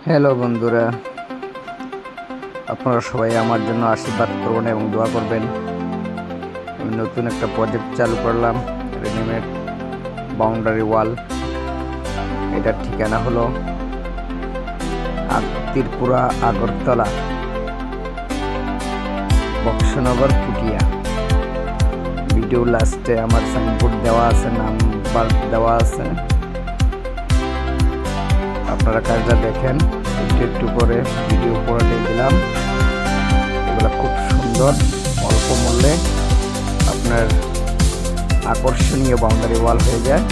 Hello বন্ধুরা, আপনারা সবাই আমার জন্য আশীর্বাদ করবেন এবং দোয়া করবেন। আমি নতুন একটা প্রজেক্ট চালু করলাম, রেডিমেড বাউন্ডারি ওয়াল। এটার ঠিকানা হলো ত্রিপুরা আগরতলা, বক্সনগর, পুটিয়া। ভিডিও লাস্টে আমার সাইনবোর্ড দেওয়া আছে, নাম্বার দেওয়া আছে, আপনারা কাজটা দেখেন। একটু করে ভিডিও করে দিলাম। এগুলো খুব সুন্দর, অল্প মূল্যে আপনার আকর্ষণীয় বাউন্ডারি ওয়াল হয়ে যায়।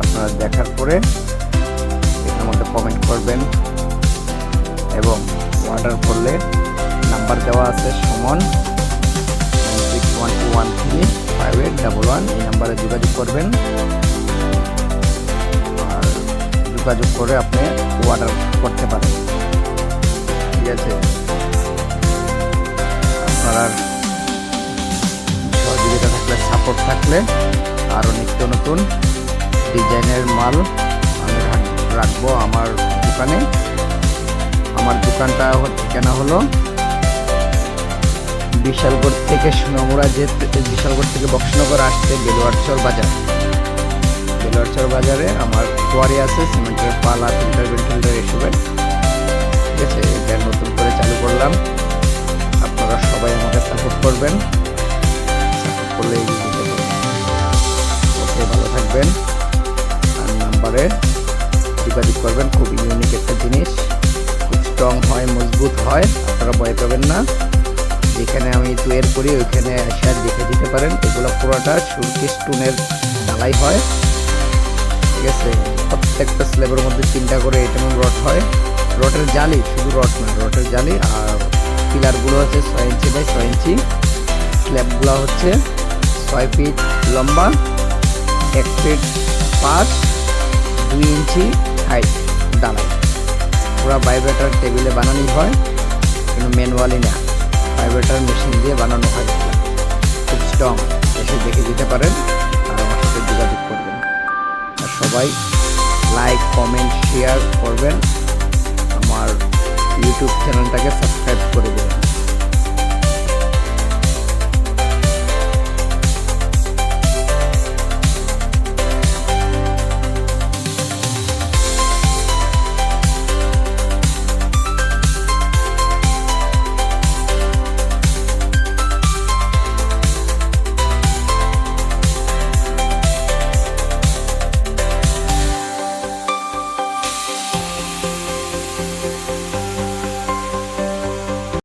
আপনারা দেখার পরে এটার মধ্যে কমেন্ট করবেন এবং অর্ডার করলে নাম্বার দেওয়া আছে সুমন 9612135811। এই নাম্বারে যোগাযোগ করবেন, যোগাযোগ করে আপনি অর্ডার করতে পারেন। ঠিক আছে, আপনার সহযোগিতা থাকলে, সাপোর্ট থাকলে আরও নিত্য নতুন ডিজাইনের মাল আমি রাখবো আমার দোকানে। আমার দোকানটা ঠিকানা হলো বিশালগড় থেকে সোনামুড়া, বিশালগড় থেকে বক্সনগর আসতে বেলোয়ারচর বাজার। বেলোয়ারচর বাজারে আমার কোয়ারি আছে, সিমেন্টের পালা, ফিল্টার এসবের। ঠিক আছে, এটা নতুন করে চালু করলাম। আপনারা সবাই আমাকে সাপোর্ট করবেন, সাপোর্ট করলে এগিয়ে যেতে পারবেন। ওকে, ভালো থাকবেন। আর নাম্বারে যোগাযোগ করবেন। খুব ইউনিক একটা জিনিস, খুব স্ট্রং হয়, মজবুত হয়, আপনারা ভয় পাবেন না। যেখানে আমি তৈরি করি ওইখানে এসে দেখে দিতে পারেন। এগুলো পুরোটা সুরকি স্টোনের ঢালাই হয়। ঠিক আছে, প্রত্যেকটা স্ল্যাবের মধ্যে 3টা করে এটাম রড হয়। রডের জালি, শুধু রড না, রডের জালি। আর পিলারগুলো হচ্ছে 6 ইঞ্চি বাই 6 ইঞ্চি। স্ল্যাবগুলো হচ্ছে 6 ফিট লম্বা, 1 ফিট 5, 2 ইঞ্চি হাইট ডালাই। পুরো ভাইব্রেটর টেবিলে বানানোই হয়, কিন্তু ম্যানুয়ালি না, ভাইব্রেটর মেশিন দিয়ে বানানো হয়। খুব স্ট্রং, এসে দেখে দিতে পারেন আর আমার সাথে যোগাযোগ করবেন। আর সবাই লাইক, কমেন্ট, শেয়ার করবেন। আমার ইউটিউব চ্যানেলটাকে সাবস্ক্রাইব করে দেবেন।